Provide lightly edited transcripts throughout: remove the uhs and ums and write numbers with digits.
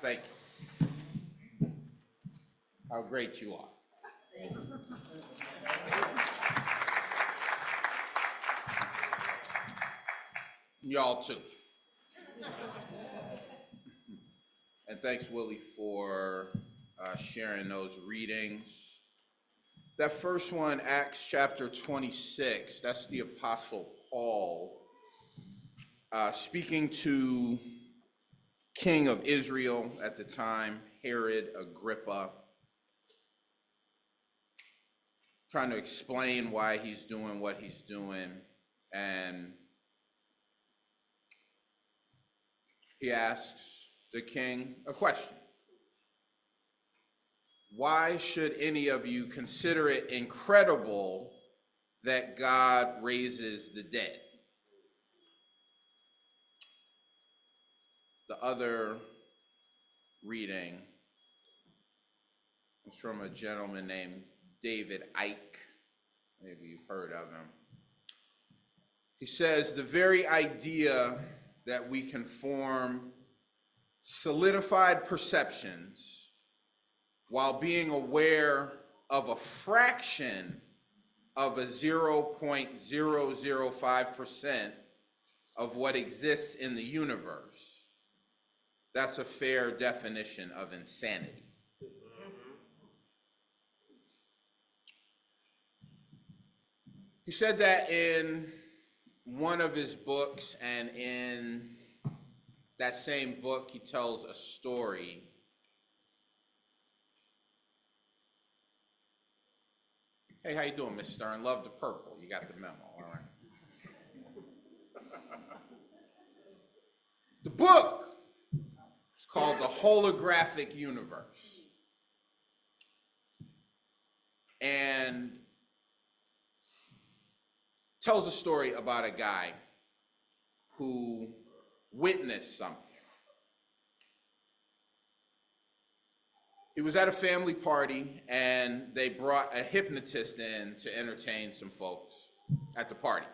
Thank you. How great you are. Y'all too. And thanks, Willie, for sharing those readings. That first one, Acts chapter 26, that's the Apostle Paul speaking to King of Israel at the time, Herod Agrippa, trying to explain why he's doing what he's doing. And he asks the king a question. Why should any of you consider it incredible that God raises the dead? The other reading is from a gentleman named David Icke. Maybe you've heard of him. He says, the very idea that we can form solidified perceptions while being aware of a fraction of a 0.005% of what exists in the universe, that's a fair definition of insanity. He said that in one of his books, and in that same book, he tells a story Hey, how you doing, Miss Stern? Love the purple. You got the memo, all right. The book is called The Holographic Universe. And tells a story about a guy who witnessed something. He was at a family party, and they brought a hypnotist in to entertain some folks at the party.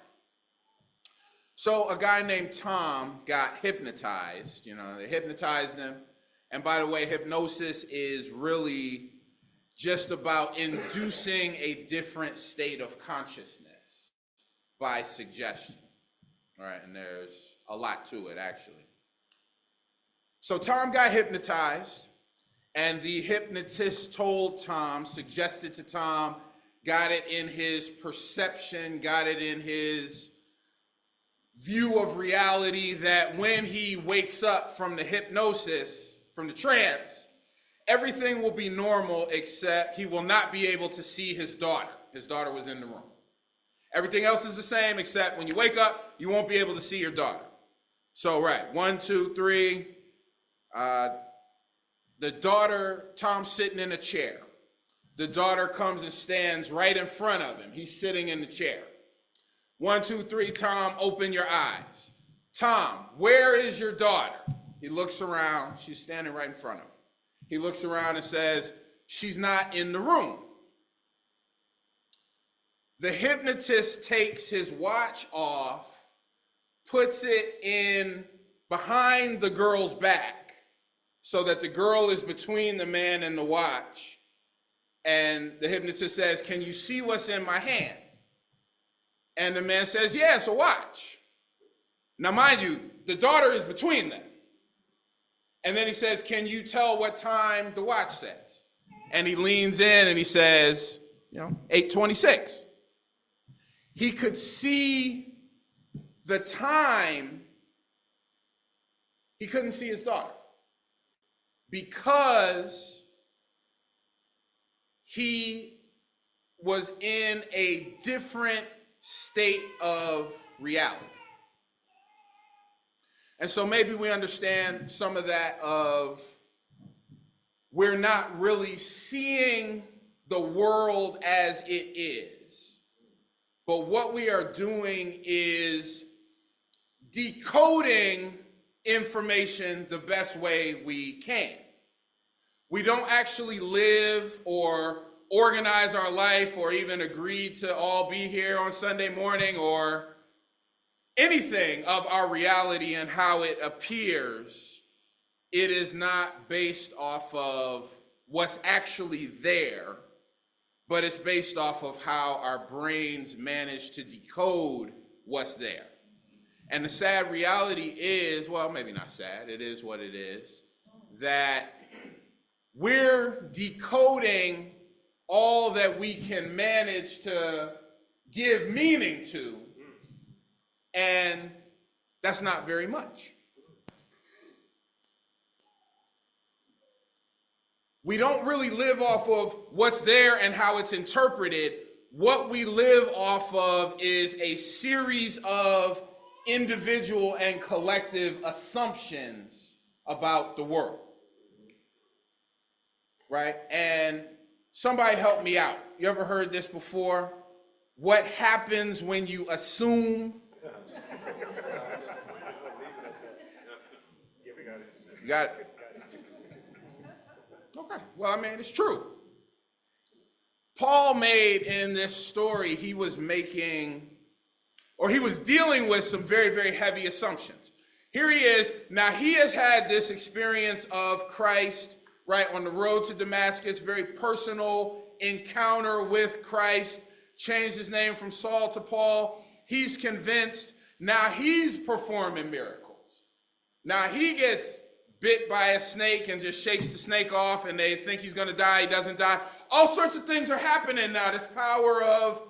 So a guy named Tom got hypnotized. They hypnotized him. And by the way, hypnosis is really just about inducing a different state of consciousness by suggestion. All right, and there's a lot to it, actually. So Tom got hypnotized. And the hypnotist suggested to Tom, got it in his perception, got it in his view of reality that when he wakes up from the hypnosis, from the trance, everything will be normal except he will not be able to see his daughter. His daughter was in the room. Everything else is the same except when you wake up, you won't be able to see your daughter. So, right, 1, 2, 3, the daughter, Tom's sitting in a chair. The daughter comes and stands right in front of him. He's sitting in the chair. 1, 2, 3, Tom, open your eyes. Tom, where is your daughter? He looks around. She's standing right in front of him. He looks around and says, she's not in the room. The hypnotist takes his watch off, puts it in behind the girl's back, so that the girl is between the man and the watch. And the hypnotist says, can you see what's in my hand? And the man says, yeah, it's a watch. Now, mind you, the daughter is between them. And then he says, can you tell what time the watch says? And he leans in and he says, 8:26. He could see the time. He couldn't see his daughter, because he was in a different state of reality. And so maybe we understand some of that of we're not really seeing the world as it is, but what we are doing is decoding information the best way we can. We don't actually live or organize our life or even agree to all be here on Sunday morning or anything of our reality and how it appears it is not based off of what's actually there, but it's based off of how our brains manage to decode what's there. And the sad reality is, well, maybe not sad, it is what it is, that we're decoding all that we can manage to give meaning to, and that's not very much. We don't really live off of what's there and how it's interpreted. What we live off of is a series of individual and collective assumptions about the world. Right? And somebody help me out. You ever heard this before? What happens when you assume? You got it? Okay. Well, I mean, it's true. Paul made in this story, he was dealing with some very, very heavy assumptions. Here he is. Now, he has had this experience of Christ, right, on the road to Damascus, very personal encounter with Christ, changed his name from Saul to Paul. He's convinced. Now he's performing miracles. Now he gets bit by a snake and just shakes the snake off, and they think he's going to die. He doesn't die. All sorts of things are happening now. This power of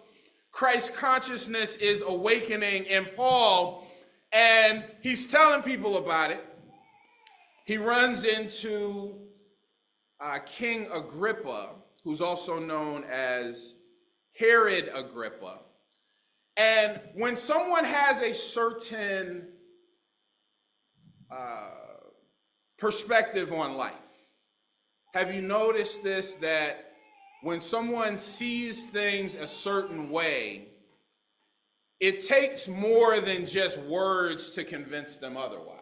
Christ consciousness is awakening in Paul, and he's telling people about it. He runs into King Agrippa, who's also known as Herod Agrippa. And when someone has a certain perspective on life, have you noticed this, that when someone sees things a certain way, it takes more than just words to convince them otherwise?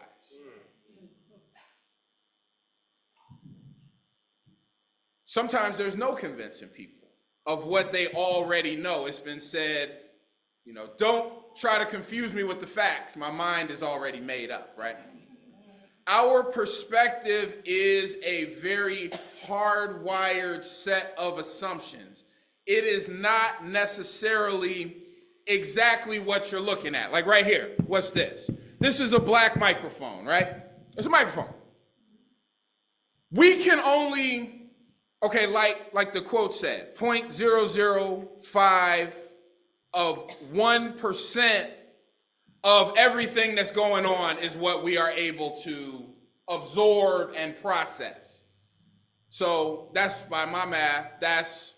Sometimes there's no convincing people of what they already know. It's been said, don't try to confuse me with the facts. My mind is already made up, right? Our perspective is a very hardwired set of assumptions. It is not necessarily exactly what you're looking at. Like right here, what's this? This is a black microphone, right? It's a microphone. We can only, like the quote said, 0.005 of 1% of everything that's going on is what we are able to absorb and process. So that's, by my math, that's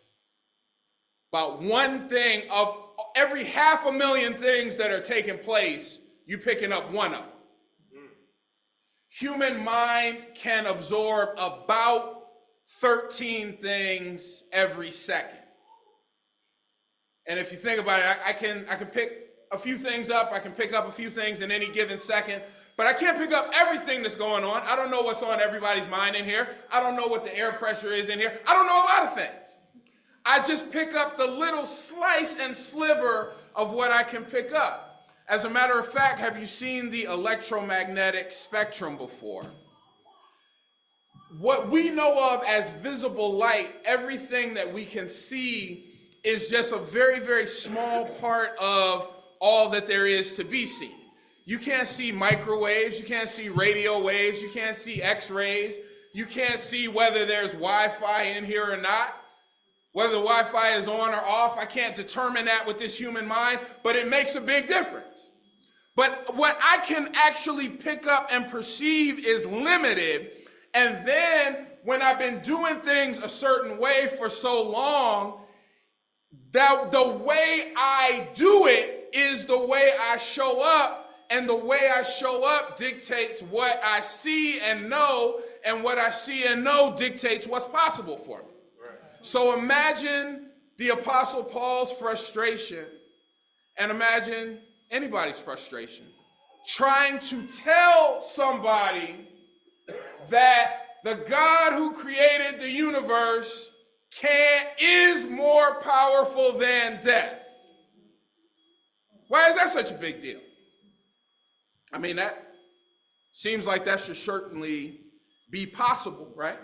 about one thing of every 500,000 things that are taking place, you picking up one of them. Human mind can absorb about 13 things every second. And if you think about it, I can pick a few things up. I can pick up a few things in any given second, but I can't pick up everything that's going on. I don't know what's on everybody's mind in here. I don't know what the air pressure is in here. I don't know a lot of things. I just pick up the little slice and sliver of what I can pick up. As a matter of fact, have you seen the electromagnetic spectrum before? What we know of as visible light, everything that we can see, is just a very, very small part of all that there is to be seen. You can't see microwaves, you can't see radio waves, you can't see x-rays, you can't see whether there's Wi-Fi in here or not, whether the Wi-Fi is on or off. I can't determine that with this human mind, but it makes a big difference. But what I can actually pick up and perceive is limited, and then when I've been doing things a certain way for so long, that the way I do it is the way I show up, and the way I show up dictates what I see and know, and what I see and know dictates what's possible for me. Right. So imagine the Apostle Paul's frustration, and imagine anybody's frustration, trying to tell somebody that the God who created the universe is more powerful than death. Why is that such a big deal? I mean, that seems like that should certainly be possible, right?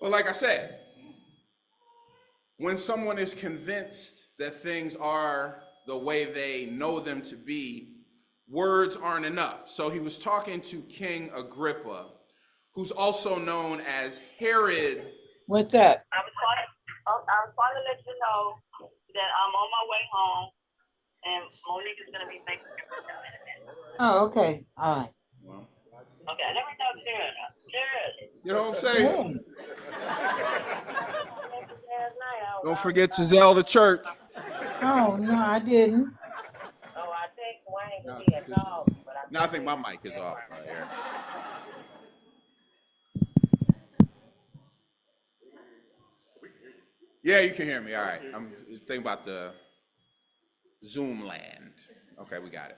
But like I said, when someone is convinced that things are the way they know them to be, words aren't enough. So he was talking to King Agrippa, who's also known as Herod. What's that? I was calling to let you know that I'm on my way home, and Monique is gonna be making breakfast in a minute. Oh, okay. All right. Well, Okay, let me know, Jared. Jared. you know what I'm saying? Last night I was Don't out. forget to Zell the church. Oh, no, I didn't. Oh, I think Wayne No, could be a dog, but No, I think my mic is off right here. Yeah, you can hear me. All right. I'm thinking about the Zoom land. Okay, we got it.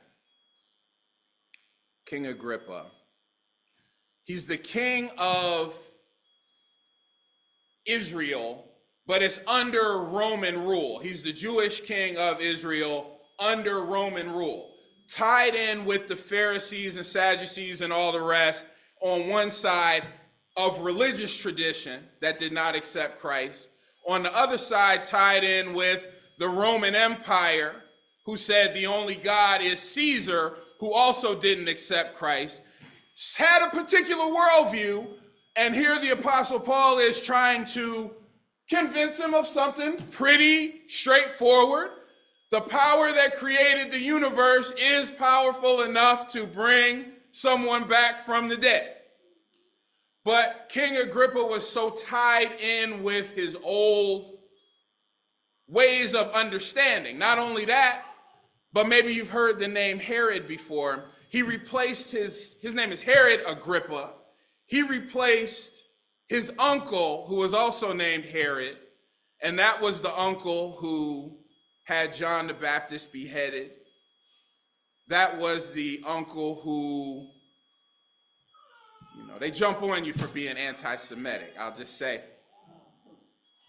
King Agrippa. He's the king of Israel, but it's under Roman rule. He's the Jewish king of Israel under Roman rule, tied in with the Pharisees and Sadducees and all the rest on one side of religious tradition that did not accept Christ. On the other side, tied in with the Roman Empire, who said the only God is Caesar, who also didn't accept Christ, had a particular worldview. And here the Apostle Paul is trying to convince him of something pretty straightforward. The power that created the universe is powerful enough to bring someone back from the dead. But King Agrippa was so tied in with his old ways of understanding. Not only that, but maybe you've heard the name Herod before. He replaced his name is Herod Agrippa. He replaced his uncle, who was also named Herod, and that was the uncle who had John the Baptist beheaded. That was the uncle who, they jump on you for being anti-Semitic. I'll just say,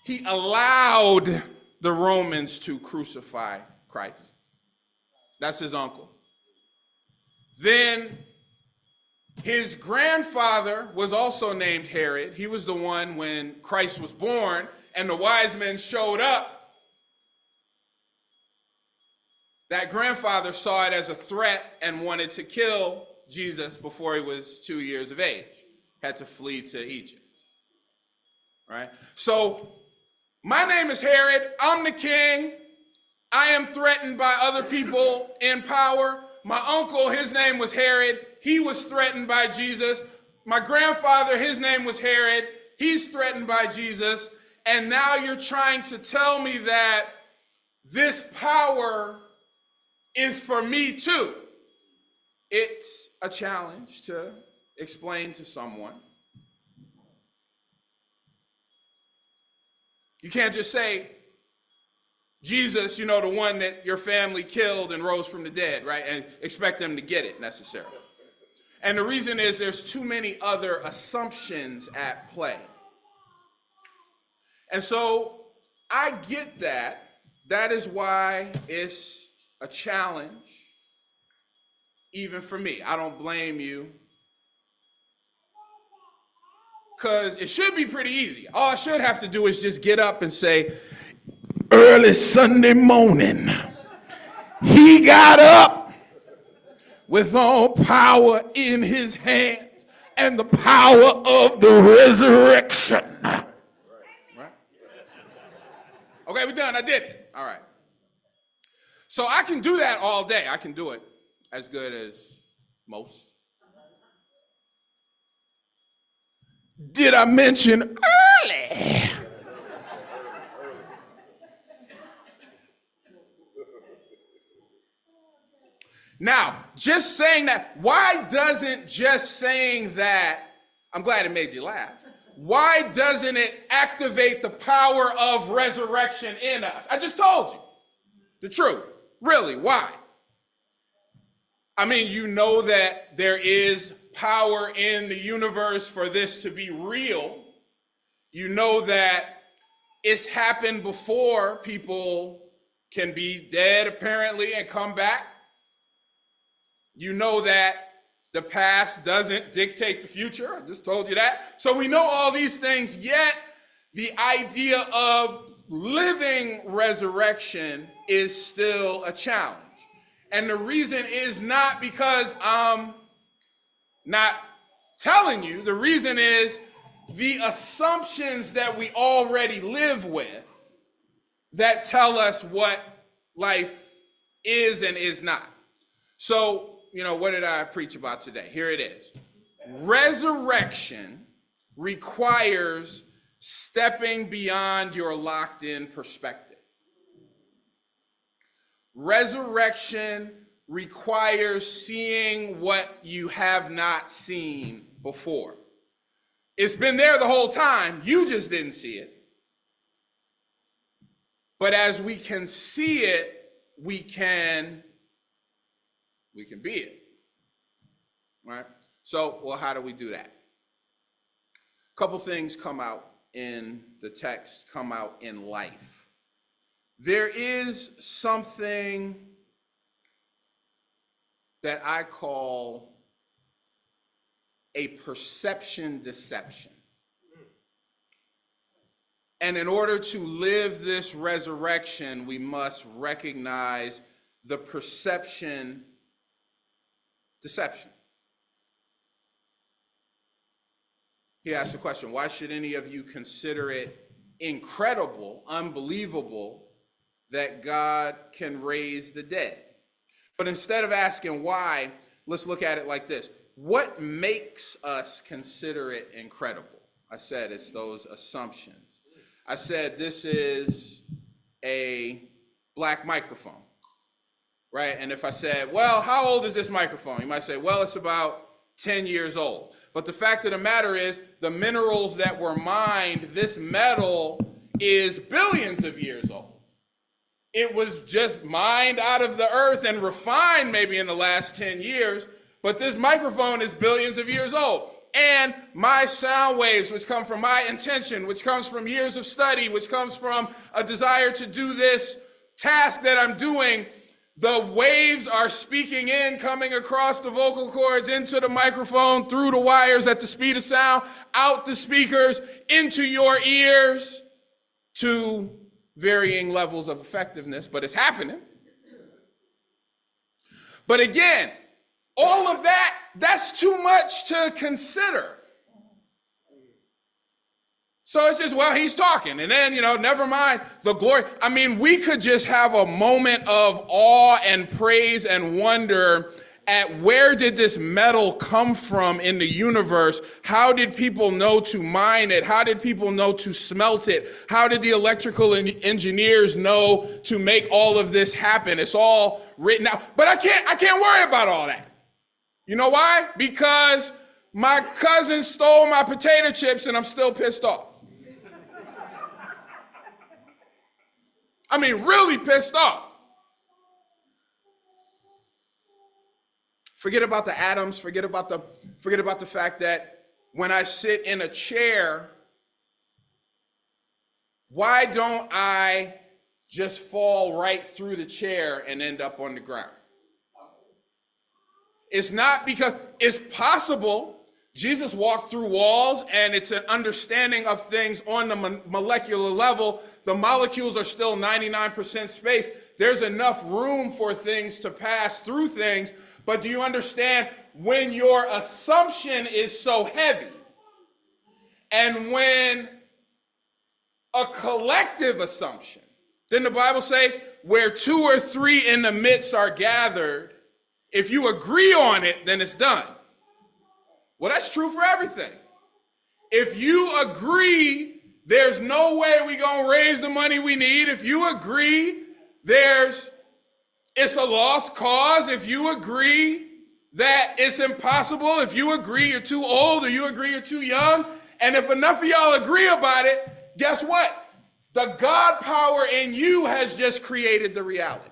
he allowed the Romans to crucify Christ. That's his uncle. Then his grandfather was also named Herod. He was the one when Christ was born and the wise men showed up. That grandfather saw it as a threat and wanted to kill Jesus before he was 2 years of age. Had to flee to Egypt. Right? So, my name is Herod. I'm the king. I am threatened by other people in power. My uncle, his name was Herod. He was threatened by Jesus. My grandfather, his name was Herod. He's threatened by Jesus. And now you're trying to tell me that this power is for me too. It's a challenge to explain to someone. You can't just say, Jesus, the one that your family killed and rose from the dead, right? And expect them to get it necessarily. And the reason is there's too many other assumptions at play. And so I get that. That is why it's a challenge, even for me. I don't blame you. Because it should be pretty easy. All I should have to do is just get up and say, early Sunday morning, he got up with all power in his hands and the power of the resurrection. Right? Okay, we're done. I did it. All right. So I can do that all day. I can do it as good as most. Did I mention early? Now, just saying that, why doesn't just saying that, I'm glad it made you laugh, why doesn't it activate the power of resurrection in us? I just told you the truth. Really, why? I mean, you know that there is power in the universe for this to be real. You know that it's happened before. People can be dead, apparently, and come back. You know that The past doesn't dictate the future. I just told you that. So we know all these things, yet the idea of living resurrection is still a challenge. And the reason is not because I'm not telling you. The reason is the assumptions that we already live with that tell us what life is and is not. So, what did I preach about today? Here it is. Resurrection requires stepping beyond your locked-in perspective. Resurrection requires seeing what you have not seen before. It's been there the whole time. You just didn't see it. But as we can see it, we can be it. Right? So, how do we do that? A couple things come out in the text, come out in life. There is something that I call a perception deception. And in order to live this resurrection, we must recognize the perception deception. He asked the question, why should any of you consider it incredible, unbelievable, that God can raise the dead? But instead of asking why, let's look at it like this. What makes us consider it incredible? I said it's those assumptions. I said this is a black microphone, right? And if I said, well, how old is this microphone? You might say, well, it's about 10 years old. But the fact of the matter is, the minerals that were mined, this metal is billions of years old. It was just mined out of the earth and refined maybe in the last 10 years, but this microphone is billions of years old. And my sound waves, which come from my intention, which comes from years of study, which comes from a desire to do this task that I'm doing, the waves are speaking in, coming across the vocal cords, into the microphone, through the wires at the speed of sound, out the speakers, into your ears, to varying levels of effectiveness, but it's happening. But again, all of that's too much to consider. So it's just, well, he's talking. And then, never mind the glory. I mean, we could just have a moment of awe and praise and wonder at where did this metal come from in the universe? How did people know to mine it? How did people know to smelt it? How did the electrical engineers know to make all of this happen? It's all written out. But I can't worry about all that. You know why? Because my cousin stole my potato chips and I'm still pissed off. I mean, really pissed off. Forget about the atoms, forget about the fact that when I sit in a chair, why don't I just fall right through the chair and end up on the ground? It's not because it's possible. Jesus walked through walls, and it's an understanding of things on the molecular level. The molecules are still 99% space. There's enough room for things to pass through things. But do you understand, when your assumption is so heavy, and when a collective assumption, didn't the Bible say, where 2 or 3 in the midst are gathered, if you agree on it, then it's done. Well, that's true for everything. If you agree, there's no way we're going to raise the money we need. If you agree, it's a lost cause. If you agree that it's impossible, if you agree you're too old, or you agree you're too young, and if enough of y'all agree about it, guess what? The God power in you has just created the reality.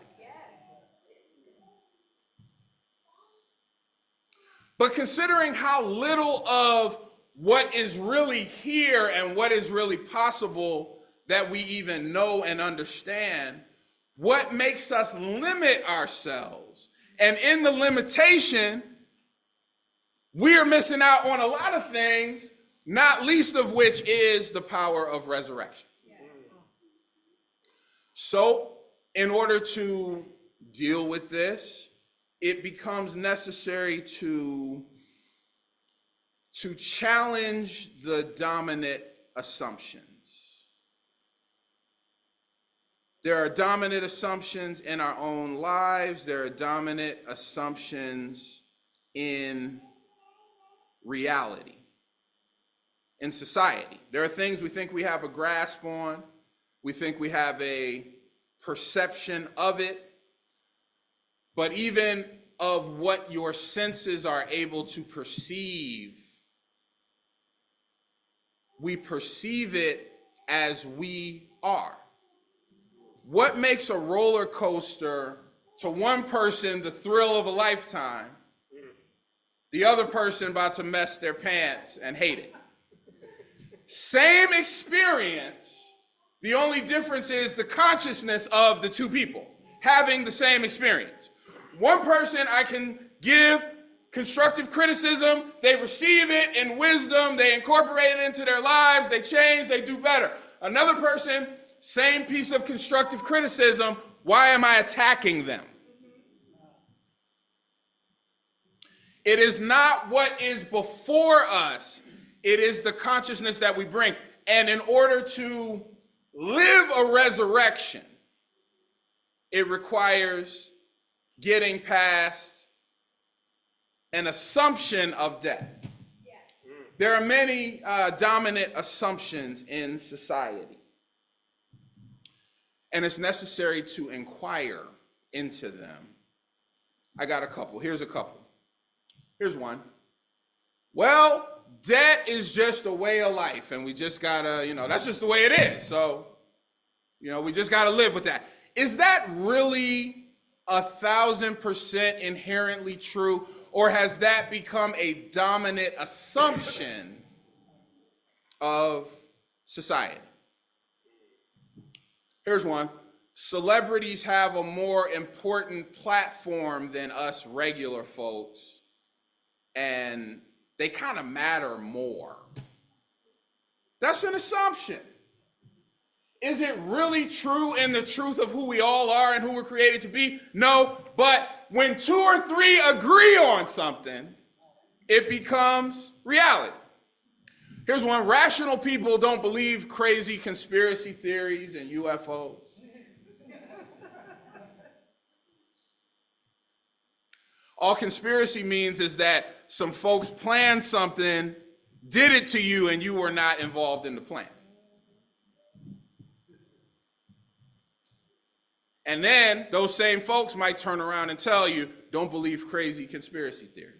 But considering how little of what is really here and what is really possible that we even know and understand, what makes us limit ourselves? And in the limitation, we're missing out on a lot of things, not least of which is the power of resurrection. So, in order to deal with this, it becomes necessary to challenge the dominant assumptions. There are dominant assumptions in our own lives. There are dominant assumptions in reality, in society. There are things we think we have a grasp on. We think we have a perception of it. But even of what your senses are able to perceive, we perceive it as we are. What makes a roller coaster to one person the thrill of a lifetime, the other person about to mess their pants and hate it? Same experience, the only difference is the consciousness of the two people having the same experience. One person, I can give constructive criticism, they receive it in wisdom, they incorporate it into their lives, they change, they do better. Another person, same piece of constructive criticism, why am I attacking them? It is not what is before us, it is the consciousness that we bring. And in order to live a resurrection, it requires getting past an assumption of death. There are many dominant assumptions in society, and it's necessary to inquire into them. I got a couple. Here's a couple. Here's one. Well, debt is just a way of life, and we just gotta, that's just the way it is. So, we just gotta live with that. Is that really 1,000% inherently true, or has that become a dominant assumption of society? Here's one. Celebrities have a more important platform than us regular folks, and they kind of matter more. That's an assumption. Is it really true in the truth of who we all are and who we're created to be? No, but when 2 or 3 agree on something, it becomes reality. Here's one. Rational people don't believe crazy conspiracy theories and UFOs. All conspiracy means is that some folks planned something, did it to you, and you were not involved in the plan. And then those same folks might turn around and tell you, don't believe crazy conspiracy theories.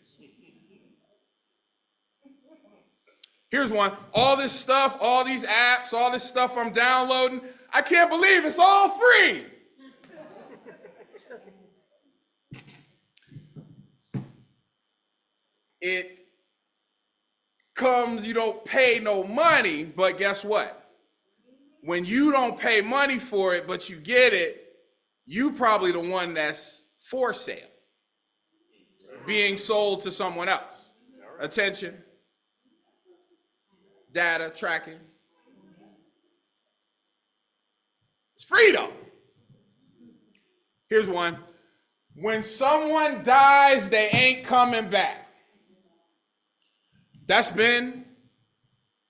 Here's one. All this stuff, all these apps, all this stuff I'm downloading, I can't believe it's all free. It comes, you don't pay no money, but guess what? When you don't pay money for it, but you get it, you probably the one that's for sale, being sold to someone else. Attention, data, tracking. It's free though. Here's one. When someone dies, they ain't coming back. That's been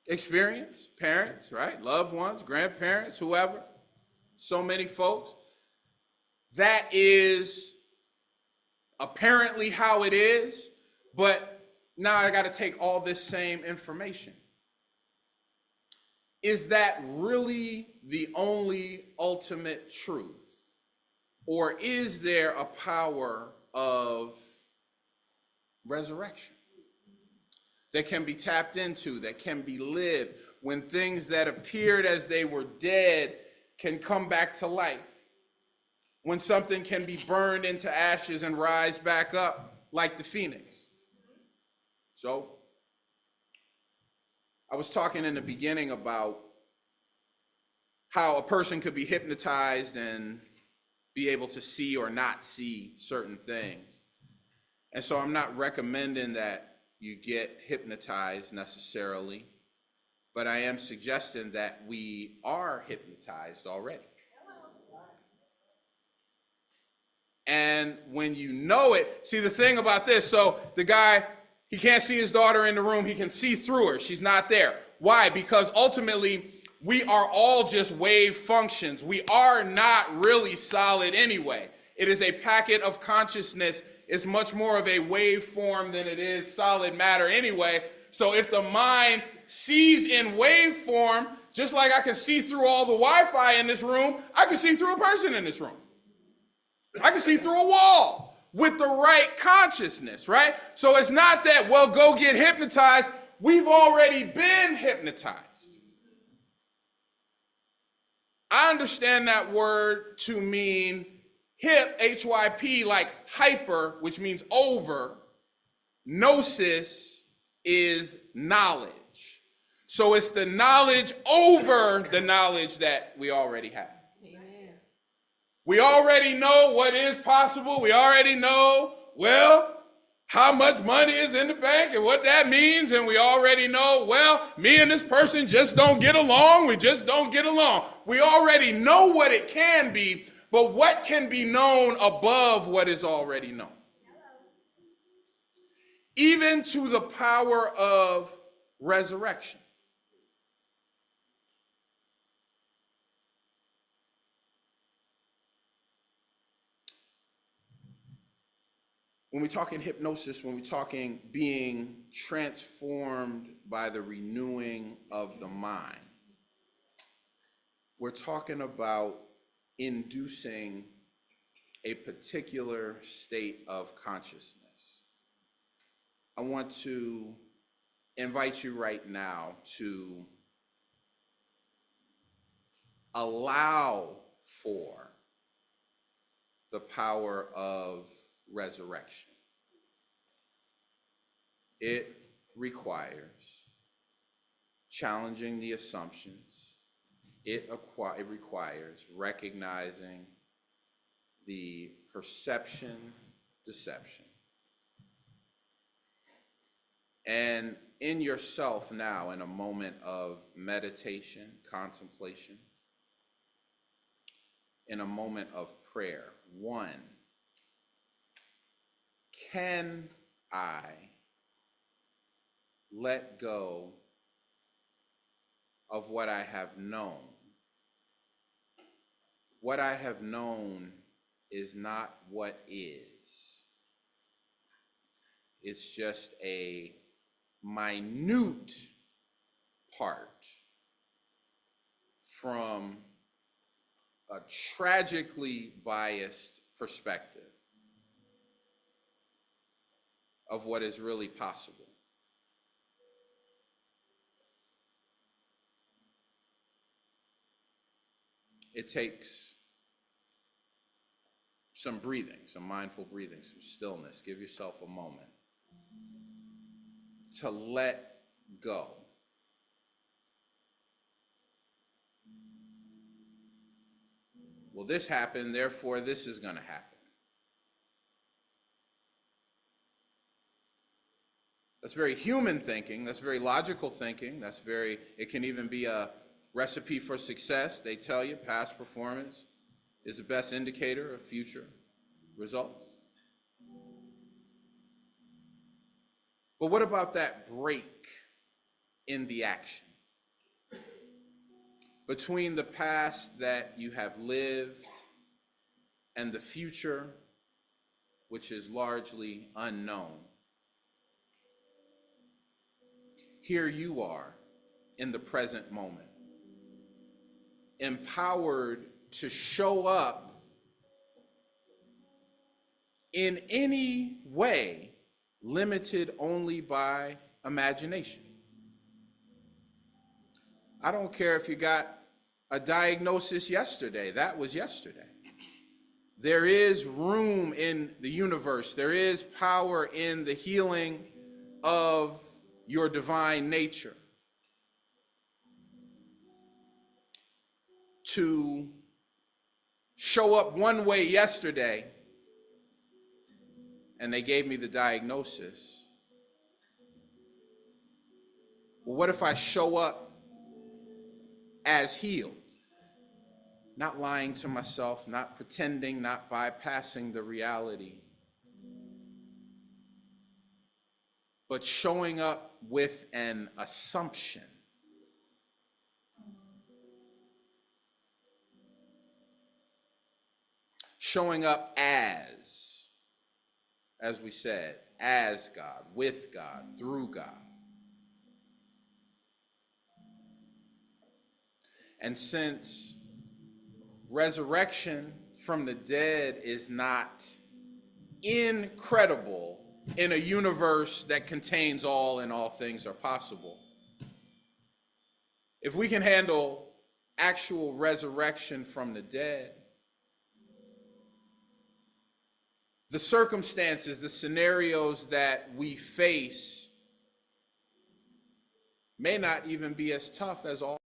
experienced. Parents, right? Loved ones, grandparents, whoever. So many folks. That is apparently how it is, but now I got to take all this same information. Is that really the only ultimate truth? Or is there a power of resurrection that can be tapped into, that can be lived, when things that appeared as they were dead can come back to life? When something can be burned into ashes and rise back up like the phoenix. So, I was talking in the beginning about how a person could be hypnotized and be able to see or not see certain things. And so I'm not recommending that, you get hypnotized necessarily, but I am suggesting that we are hypnotized already. And when you know it, see the thing about this, so the guy, he can't see his daughter in the room, he can see through her, she's not there. Why? Because ultimately, we are all just wave functions. We are not really solid anyway. It is a packet of consciousness. It's much more of a waveform than it is solid matter anyway. So if the mind sees in waveform, just like I can see through all the Wi-Fi in this room, I can see through a person in this room. I can see through a wall with the right consciousness, right? So it's not that, well, go get hypnotized. We've already been hypnotized. I understand that word to mean hip, H-Y-P, like hyper, which means over. Gnosis is knowledge. So it's the knowledge over the knowledge that we already have. We already know what is possible. We already know, well, how much money is in the bank and what that means. And we already know, well, me and this person just don't get along. We just don't get along. We already know what it can be, but what can be known above what is already known? Even to the power of resurrection. When we're talking hypnosis, when we're talking being transformed by the renewing of the mind, we're talking about inducing a particular state of consciousness. I want to invite you right now to allow for the power of resurrection. It requires challenging the assumptions. It requires recognizing the perception deception. And in yourself now, in a moment of meditation, contemplation, in a moment of prayer, one, can I let go of what I have known? What I have known is not what is. It's just a minute part from a tragically biased perspective of what is really possible. It takes some breathing, some mindful breathing, some stillness. Give yourself a moment to let go. Well, this happened, therefore this is going to happen. That's very human thinking. That's very logical thinking. It can even be a recipe for success. They tell you past performance is the best indicator of future results. But what about that break in the action between the past that you have lived and the future, which is largely unknown? Here you are in the present moment, empowered to show up in any way limited only by imagination. I don't care if you got a diagnosis yesterday, that was yesterday. There is room in the universe, there is power in the healing of your divine nature to show up one way yesterday and they gave me the diagnosis, Well, what if I show up as healed? Not lying to myself, not pretending, not bypassing the reality, but showing up with an assumption. Showing up as we said, as God, with God, through God. And since resurrection from the dead is not incredible in a universe that contains all and all things are possible, if we can handle actual resurrection from the dead, the circumstances, the scenarios that we face may not even be as tough as all